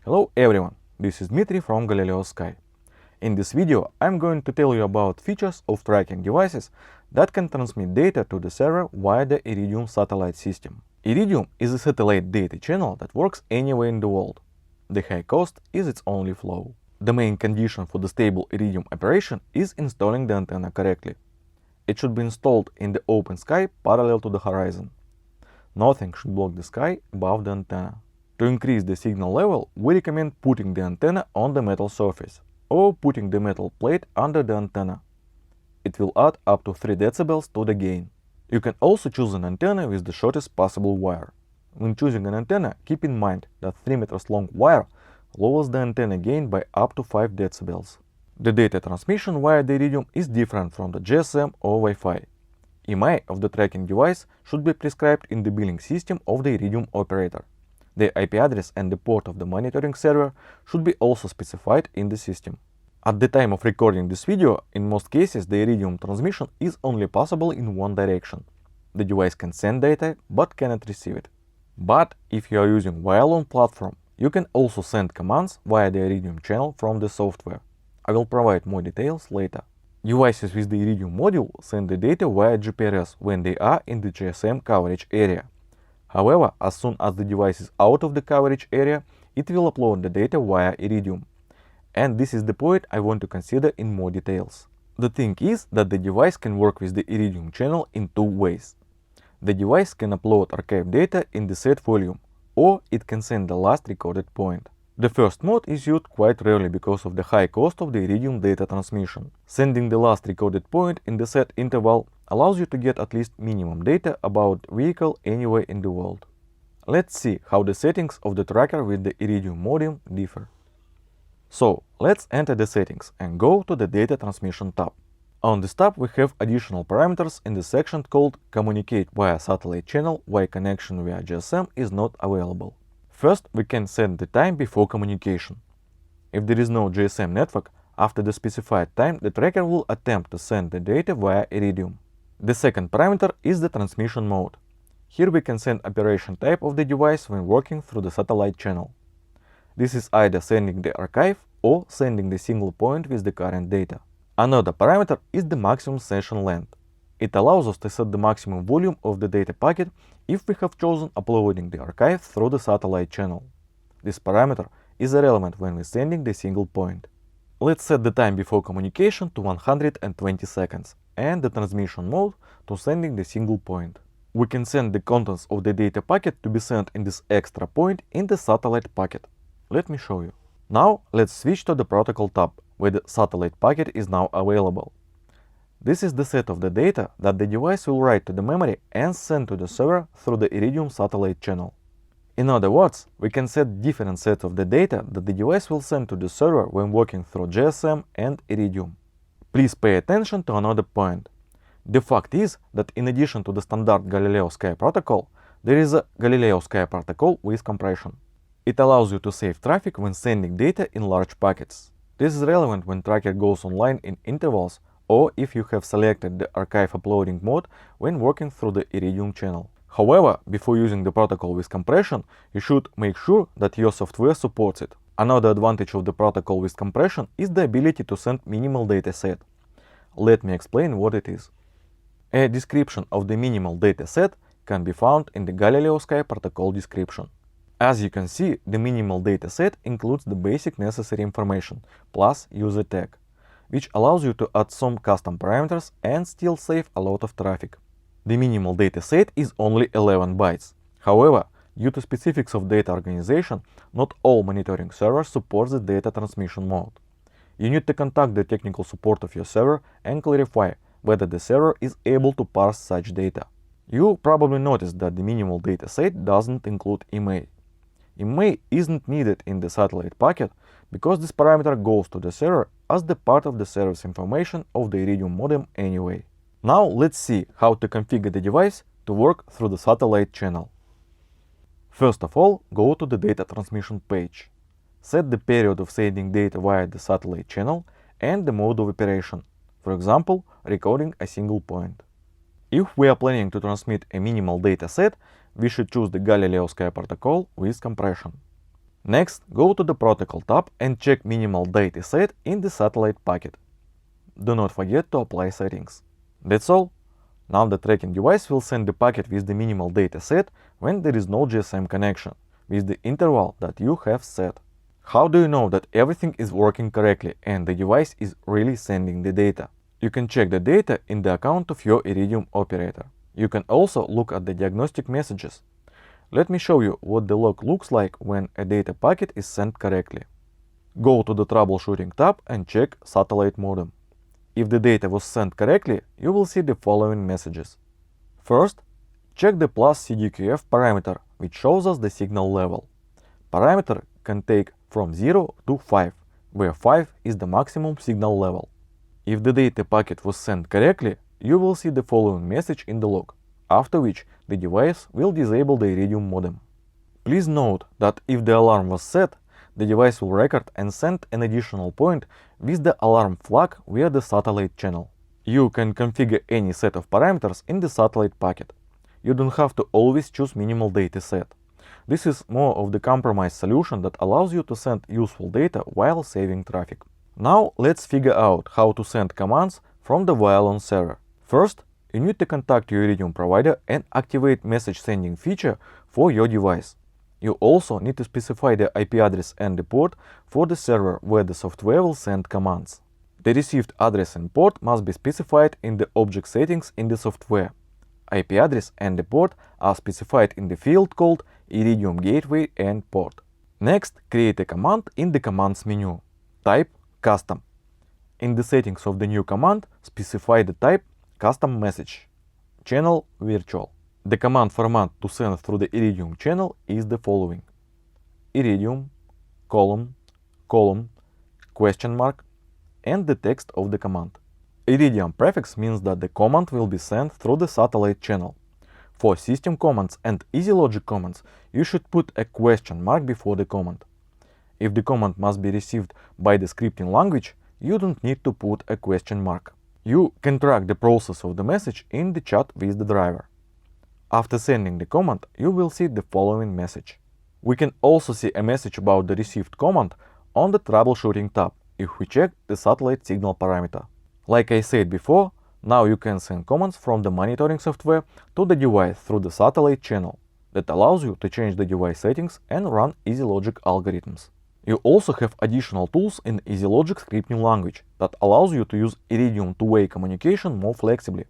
Hello everyone, this is Dmitry from Galileosky. In this video, I'm going to tell you about features of tracking devices that can transmit data to the server via the Iridium satellite system. Iridium is a satellite data channel that works anywhere in the world. The high cost is its only flaw. The main condition for the stable Iridium operation is installing the antenna correctly. It should be installed in the open sky parallel to the horizon. Nothing should block the sky above the antenna. To increase the signal level, we recommend putting the antenna on the metal surface or putting the metal plate under the antenna. It will add up to 3 dB to the gain. You can also choose an antenna with the shortest possible wire. When choosing an antenna, keep in mind that 3 meters long wire lowers the antenna gain by up to 5 dB. The data transmission via the Iridium is different from the GSM or Wi-Fi. IMEI of the tracking device should be prescribed in the billing system of the Iridium operator. The IP address and the port of the monitoring server should be also specified in the system. At the time of recording this video, in most cases the Iridium transmission is only possible in one direction. The device can send data but cannot receive it. But if you are using wireline platform, you can also send commands via the Iridium channel from the software. I will provide more details later. Devices with the Iridium module send the data via GPRS when they are in the GSM coverage area. However, as soon as the device is out of the coverage area, it will upload the data via Iridium. And this is the point I want to consider in more details. The thing is that the device can work with the Iridium channel in 2 ways. The device can upload archive data in the set volume, or it can send the last recorded point. The first mode is used quite rarely because of the high cost of the Iridium data transmission. Sending the last recorded point in the set interval allows you to get at least minimum data about vehicle anywhere in the world. Let's see how the settings of the tracker with the Iridium modem differ. So, let's enter the settings and go to the Data Transmission tab. On this tab we have additional parameters in the section called Communicate via satellite channel where connection via GSM is not available. First, we can set the time before communication. If there is no GSM network, after the specified time the tracker will attempt to send the data via Iridium. The second parameter is the transmission mode. Here we can send operation type of the device when working through the satellite channel. This is either sending the archive or sending the single point with the current data. Another parameter is the maximum session length. It allows us to set the maximum volume of the data packet if we have chosen uploading the archive through the satellite channel. This parameter is irrelevant when we're sending the single point. Let's set the time before communication to 120 seconds and the transmission mode to sending the single point. We can send the contents of the data packet to be sent in this extra point in the satellite packet. Let me show you. Now let's switch to the protocol tab, where the satellite packet is now available. This is the set of the data that the device will write to the memory and send to the server through the Iridium satellite channel. In other words, we can set different sets of the data that the device will send to the server when working through GSM and Iridium. Please pay attention to another point. The fact is that in addition to the standard Galileosky protocol, there is a Galileosky protocol with compression. It allows you to save traffic when sending data in large packets. This is relevant when tracker goes online in intervals or if you have selected the archive uploading mode when working through the Iridium channel. However, before using the protocol with compression, you should make sure that your software supports it. Another advantage of the protocol with compression is the ability to send minimal data set. Let me explain what it is. A description of the minimal data set can be found in the Galileosky protocol description. As you can see, the minimal data set includes the basic necessary information plus user tag, which allows you to add some custom parameters and still save a lot of traffic. The minimal data set is only 11 bytes. However, due to specifics of data organization, not all monitoring servers support the data transmission mode. You need to contact the technical support of your server and clarify whether the server is able to parse such data. You probably noticed that the minimal data set doesn't include IMEI. IMEI isn't needed in the satellite packet because this parameter goes to the server as the part of the service information of the Iridium modem anyway. Now let's see how to configure the device to work through the satellite channel. First of all, go to the data transmission page. Set the period of sending data via the satellite channel and the mode of operation, for example, recording a single point. If we are planning to transmit a minimal data set, we should choose the Galileosky protocol with compression. Next, go to the Protocol tab and check minimal data set in the satellite packet. Do not forget to apply settings. That's all. Now the tracking device will send the packet with the minimal data set when there is no GSM connection, with the interval that you have set. How do you know that everything is working correctly and the device is really sending the data? You can check the data in the account of your Iridium operator. You can also look at the diagnostic messages. Let me show you what the log looks like when a data packet is sent correctly. Go to the Troubleshooting tab and check Satellite Modem. If the data was sent correctly, you will see the following messages. First, check the plus CDQF parameter, which shows us the signal level. Parameter can take from 0 to 5, where 5 is the maximum signal level. If the data packet was sent correctly, you will see the following message in the log, after which the device will disable the Iridium modem. Please note that if the alarm was set, the device will record and send an additional point with the alarm flag via the satellite channel. You can configure any set of parameters in the satellite packet. You don't have to always choose minimal data set. This is more of the compromise solution that allows you to send useful data while saving traffic. Now let's figure out how to send commands from the Violon server. First, you need to contact your Iridium provider and activate message sending feature for your device. You also need to specify the IP address and the port for the server where the software will send commands. The received address and port must be specified in the object settings in the software. IP address and the port are specified in the field called Iridium Gateway and Port. Next, create a command in the commands menu. Type Custom. In the settings of the new command, specify the type Custom Message. Channel Virtual. The command format to send through the Iridium channel is the following: Iridium, column, question mark, and the text of the command. Iridium prefix means that the command will be sent through the satellite channel. For system commands and easy logic commands, you should put a question mark before the command. If the command must be received by the scripting language, you don't need to put a question mark. You can track the process of the message in the chat with the driver. After sending the command, you will see the following message. We can also see a message about the received command on the Troubleshooting tab if we check the satellite signal parameter. Like I said before, now you can send commands from the monitoring software to the device through the satellite channel. That allows you to change the device settings and run easy logic algorithms. You also have additional tools in easy logic scripting language that allows you to use Iridium two-way communication more flexibly.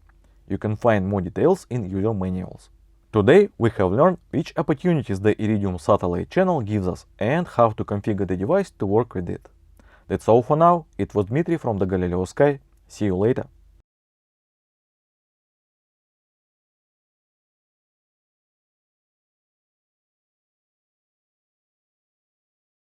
You can find more details in user manuals. Today we have learned which opportunities the Iridium satellite channel gives us and how to configure the device to work with it. That's all for now. It was Dmitry from the Galileosky. See you later.